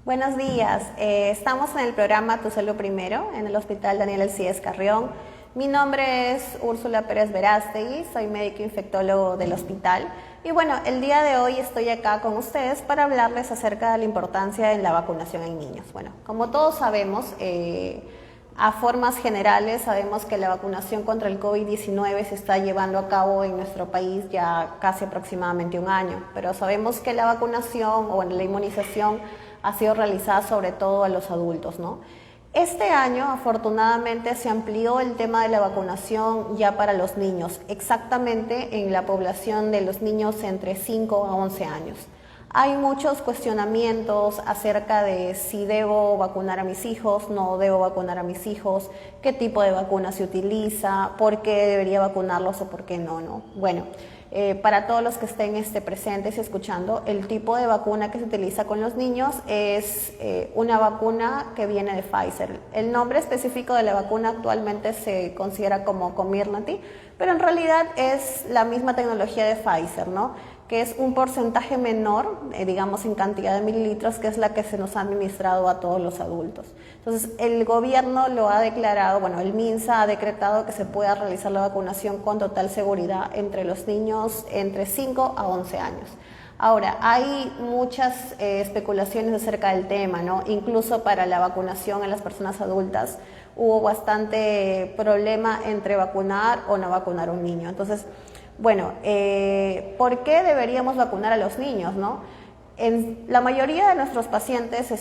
Buenos días, estamos en el programa Tu Salud Primero, en el Hospital Daniel Alcides Carrión. Mi nombre es Úrsula Pérez Verástegui, soy médico infectólogo del hospital. Y bueno, el día de hoy estoy acá con ustedes para hablarles acerca de la importancia en la vacunación en niños. Bueno, como todos sabemos, a formas generales sabemos que la vacunación contra el COVID-19 se está llevando a cabo en nuestro país ya casi aproximadamente un año, pero sabemos que la vacunación o la inmunización ha sido realizada sobre todo a los adultos, ¿no? Este año, afortunadamente, se amplió el tema de la vacunación ya para los niños, exactamente en la población de los niños entre 5 a 11 años. Hay muchos cuestionamientos acerca de si debo vacunar a mis hijos, no debo vacunar a mis hijos, qué tipo de vacuna se utiliza, por qué debería vacunarlos o por qué no, ¿no? Bueno, para todos los que estén presentes y escuchando, el tipo de vacuna que se utiliza con los niños es una vacuna que viene de Pfizer. El nombre específico de la vacuna actualmente se considera como Comirnaty, pero en realidad es la misma tecnología de Pfizer, ¿no? Que es un porcentaje menor, digamos en cantidad de mililitros, que es la que se nos ha administrado a todos los adultos. Entonces, el gobierno lo ha declarado, bueno, el MINSA ha decretado que se pueda realizar la vacunación con total seguridad entre los niños entre 5 a 11 años. Ahora, hay muchas especulaciones acerca del tema, ¿no? Incluso para la vacunación en las personas adultas hubo bastante problema entre vacunar o no vacunar a un niño. Entonces, bueno, ¿por qué deberíamos vacunar a los niños, no? En la mayoría de nuestros pacientes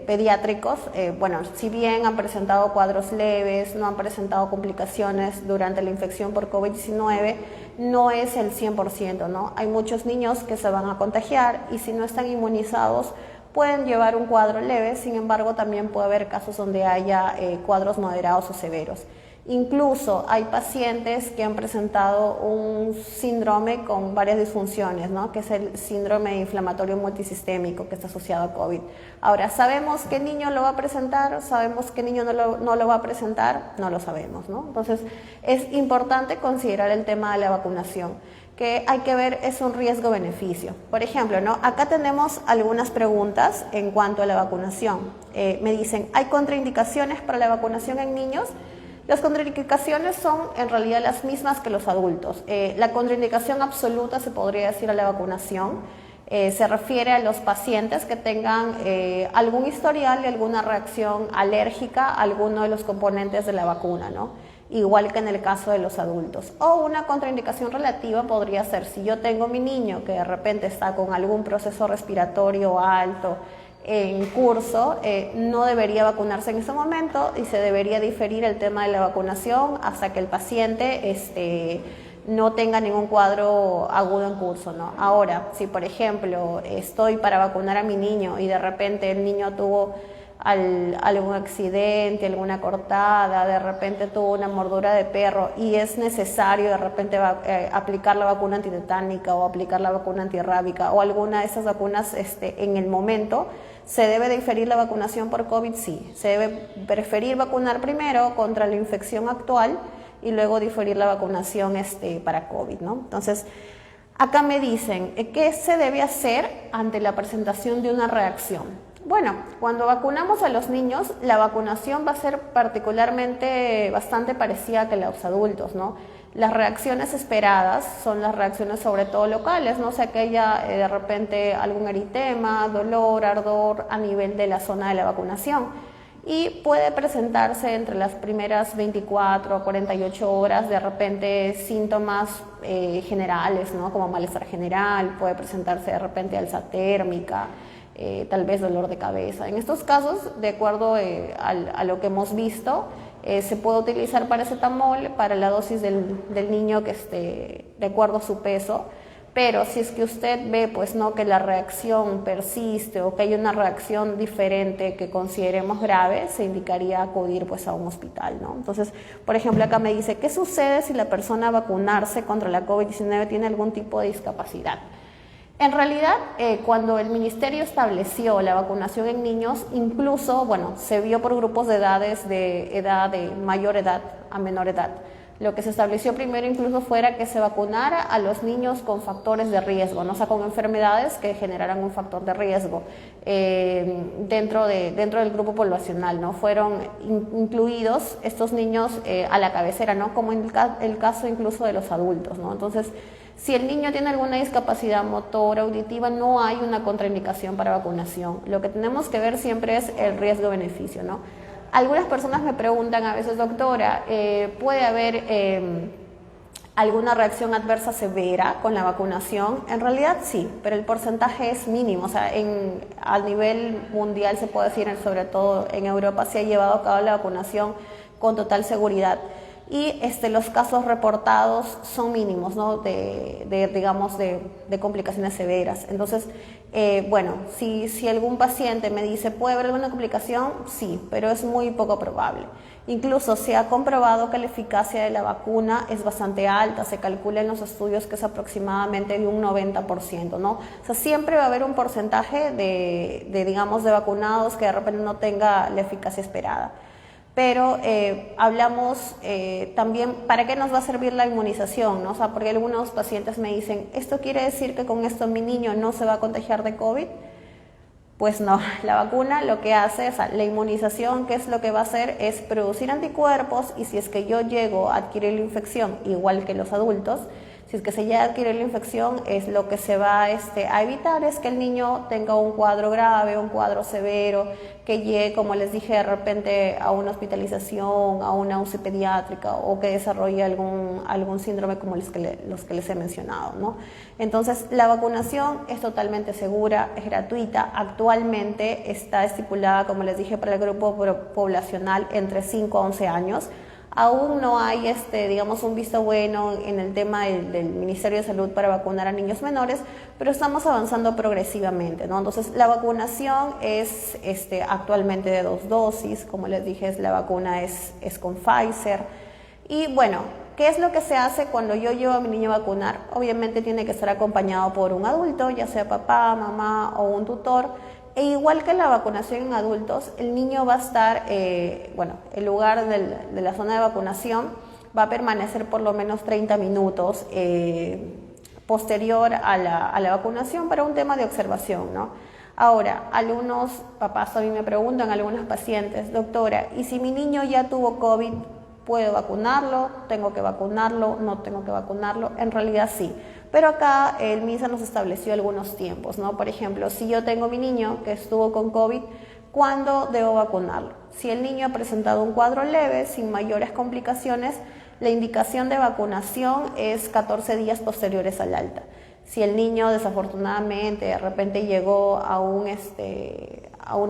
pediátricos, bueno, si bien han presentado cuadros leves, no han presentado complicaciones durante la infección por COVID-19, no es el 100%, ¿no? Hay muchos niños que se van a contagiar y si no están inmunizados pueden llevar un cuadro leve, sin embargo también puede haber casos donde haya cuadros moderados o severos. Incluso hay pacientes que han presentado un síndrome con varias disfunciones, ¿no? Que es el síndrome inflamatorio multisistémico que está asociado a COVID. Ahora, ¿sabemos qué niño lo va a presentar? ¿Sabemos qué niño no lo va a presentar? No lo sabemos, ¿no? Entonces, es importante considerar el tema de la vacunación, que hay que ver es un riesgo-beneficio. Por ejemplo, ¿no? Acá tenemos algunas preguntas en cuanto a la vacunación. Me dicen, ¿hay contraindicaciones para la vacunación en niños? Las contraindicaciones son en realidad las mismas que los adultos. La contraindicación absoluta, se podría decir, a la vacunación se refiere a los pacientes que tengan algún historial de alguna reacción alérgica a alguno de los componentes de la vacuna, ¿no? Igual que en el caso de los adultos. O una contraindicación relativa podría ser si yo tengo mi niño que de repente está con algún proceso respiratorio alto, en curso, no debería vacunarse en ese momento y se debería diferir el tema de la vacunación hasta que el paciente no tenga ningún cuadro agudo en curso, ¿no? Ahora, si por ejemplo estoy para vacunar a mi niño y de repente el niño tuvo algún accidente, alguna cortada, de repente tuvo una mordura de perro y es necesario de repente aplicar la vacuna antitetánica o aplicar la vacuna antirrábica o alguna de esas vacunas en el momento, ¿se debe diferir la vacunación por COVID? Sí, se debe preferir vacunar primero contra la infección actual y luego diferir la vacunación para COVID, ¿no? Entonces, acá me dicen, ¿qué se debe hacer ante la presentación de una reacción? Bueno, cuando vacunamos a los niños, la vacunación va a ser particularmente bastante parecida que los adultos, ¿no? Las reacciones esperadas son las reacciones sobre todo locales, no sé, que haya de repente algún eritema, dolor, ardor a nivel de la zona de la vacunación. Y puede presentarse entre las primeras 24 a 48 horas de repente síntomas generales, ¿no? Como malestar general, puede presentarse de repente alza térmica, tal vez dolor de cabeza. En estos casos, de acuerdo a lo que hemos visto, se puede utilizar paracetamol para la dosis del niño que esté de acuerdo a su peso, pero si es que usted ve pues no que la reacción persiste o que hay una reacción diferente que consideremos grave, se indicaría acudir pues a un hospital, ¿no? Entonces, por ejemplo, acá me dice, ¿qué sucede si la persona a vacunarse contra la COVID-19 tiene algún tipo de discapacidad? En realidad, cuando el ministerio estableció la vacunación en niños, incluso, bueno, se vio por grupos de edades de mayor edad a menor edad. Lo que se estableció primero incluso fuera que se vacunara a los niños con factores de riesgo, ¿no? O sea, con enfermedades que generaran un factor de riesgo dentro del grupo poblacional, ¿no? Fueron incluidos estos niños a la cabecera, ¿no? Como en el caso incluso de los adultos, ¿no? Entonces, si el niño tiene alguna discapacidad motora, auditiva, no hay una contraindicación para vacunación. Lo que tenemos que ver siempre es el riesgo-beneficio, ¿no? Algunas personas me preguntan a veces, doctora, ¿puede haber alguna reacción adversa severa con la vacunación? En realidad sí, pero el porcentaje es mínimo. O sea, a nivel mundial se puede decir, sobre todo en Europa, se ha llevado a cabo la vacunación con total seguridad. Y los casos reportados son mínimos, ¿no? de complicaciones severas. Entonces, bueno, si algún paciente me dice, ¿puede haber alguna complicación? Sí, pero es muy poco probable. Incluso se ha comprobado que la eficacia de la vacuna es bastante alta, se calcula en los estudios que es aproximadamente de un 90%, ¿no? O sea, siempre va a haber un porcentaje de vacunados que de repente no tenga la eficacia esperada. Pero hablamos también, ¿para qué nos va a servir la inmunización, ¿no? O sea, porque algunos pacientes me dicen, ¿esto quiere decir que con esto mi niño no se va a contagiar de COVID? Pues no, la vacuna lo que hace, o sea, la inmunización, ¿qué es lo que va a hacer? Es producir anticuerpos, y si es que yo llego a adquirir la infección, igual que los adultos, si es que se llega a adquirir la infección, es lo que se va a evitar es que el niño tenga un cuadro grave, un cuadro severo, que llegue, como les dije, de repente a una hospitalización, a una UCI pediátrica, o que desarrolle algún síndrome como los que les he mencionado, ¿no? Entonces, la vacunación es totalmente segura, es gratuita. Actualmente está estipulada, como les dije, para el grupo poblacional entre 5 a 11 años. Aún no hay, un visto bueno en el tema del Ministerio de Salud para vacunar a niños menores, pero estamos avanzando progresivamente, ¿no? Entonces, la vacunación es actualmente de 2 dosis, como les dije, la vacuna es con Pfizer. Y bueno, ¿qué es lo que se hace cuando yo llevo a mi niño a vacunar? Obviamente tiene que estar acompañado por un adulto, ya sea papá, mamá o un tutor. E igual que la vacunación en adultos, el niño va a estar, el lugar de la zona de vacunación va a permanecer por lo menos 30 minutos posterior a la vacunación para un tema de observación, ¿no? Ahora, algunos papás a mí me preguntan, algunos pacientes, doctora, ¿y si mi niño ya tuvo COVID, puedo vacunarlo? ¿Tengo que vacunarlo? ¿No tengo que vacunarlo? En realidad sí. Pero acá el MINSA nos estableció algunos tiempos, ¿no? Por ejemplo, si yo tengo mi niño que estuvo con COVID, ¿cuándo debo vacunarlo? Si el niño ha presentado un cuadro leve, sin mayores complicaciones, la indicación de vacunación es 14 días posteriores al alta. Si el niño desafortunadamente de repente llegó a una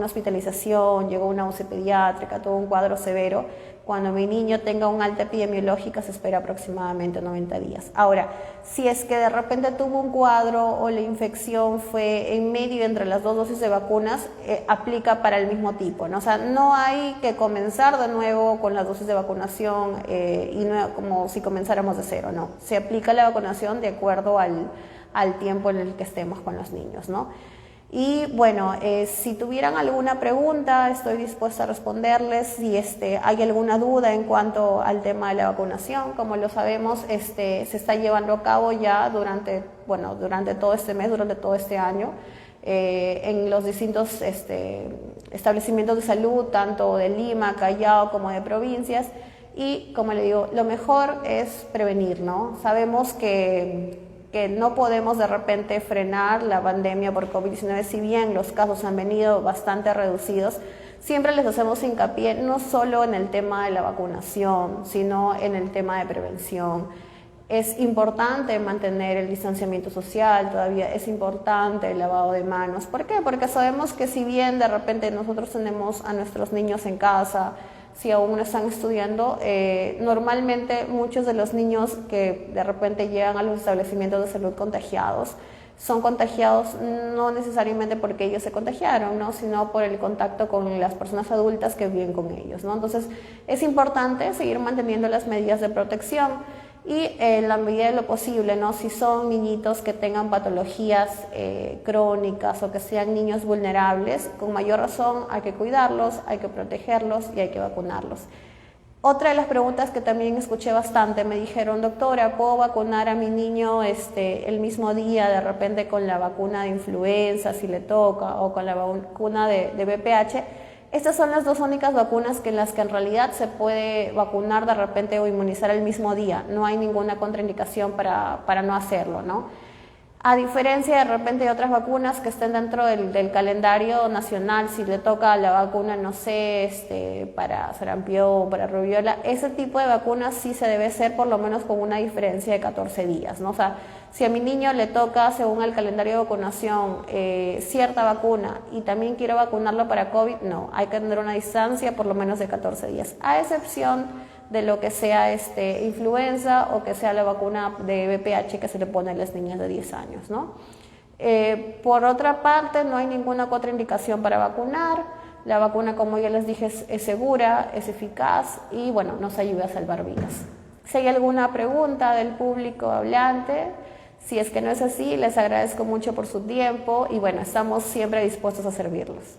hospitalización, llegó a una UCI pediátrica, tuvo un cuadro severo, cuando mi niño tenga un alta epidemiológica se espera aproximadamente 90 días. Ahora, si es que de repente tuvo un cuadro o la infección fue en medio entre las 2 dosis de vacunas, aplica para el mismo tipo, ¿no? O sea, no hay que comenzar de nuevo con las dosis de vacunación y no, como si comenzáramos de cero, no. Se aplica la vacunación de acuerdo al tiempo en el que estemos con los niños, ¿no? Y bueno, si tuvieran alguna pregunta, estoy dispuesta a responderles. Si hay alguna duda en cuanto al tema de la vacunación, como lo sabemos, se está llevando a cabo ya durante todo este mes, durante todo este año, en los distintos establecimientos de salud, tanto de Lima, Callao, como de provincias. Y como le digo, lo mejor es prevenir, ¿no? Sabemos que no podemos de repente frenar la pandemia por COVID-19, si bien los casos han venido bastante reducidos. Siempre les hacemos hincapié no solo en el tema de la vacunación, sino en el tema de prevención. Es importante mantener el distanciamiento social, todavía es importante el lavado de manos. ¿Por qué? Porque sabemos que si bien de repente nosotros tenemos a nuestros niños en casa, si aún no están estudiando, normalmente muchos de los niños que de repente llegan a los establecimientos de salud contagiados, son contagiados no necesariamente porque ellos se contagiaron, ¿no? Sino por el contacto con las personas adultas que viven con ellos, ¿no? Entonces, es importante seguir manteniendo las medidas de protección y en la medida de lo posible, ¿no? Si son niñitos que tengan patologías crónicas o que sean niños vulnerables, con mayor razón hay que cuidarlos, hay que protegerlos y hay que vacunarlos. Otra de las preguntas que también escuché bastante, me dijeron, doctora, ¿puedo vacunar a mi niño el mismo día de repente con la vacuna de influenza si le toca o con la vacuna de VPH? Estas son las dos únicas vacunas en las que en realidad se puede vacunar de repente o inmunizar el mismo día. No hay ninguna contraindicación para no hacerlo, ¿no? A diferencia de repente de otras vacunas que estén dentro del calendario nacional, si le toca la vacuna, no sé, para sarampión, para rubiola, ese tipo de vacunas sí se debe hacer por lo menos con una diferencia de 14 días, ¿no? O sea, si a mi niño le toca, según el calendario de vacunación, cierta vacuna y también quiero vacunarlo para COVID, no, hay que tener una distancia por lo menos de 14 días, a excepción de lo que sea influenza o que sea la vacuna de VPH que se le pone a las niñas de 10 años, ¿no? Por otra parte, no hay ninguna contraindicación para vacunar. La vacuna, como ya les dije, es segura, es eficaz y, bueno, nos ayuda a salvar vidas. Si hay alguna pregunta del público hablante, si es que no es así, les agradezco mucho por su tiempo y, bueno, estamos siempre dispuestos a servirlos.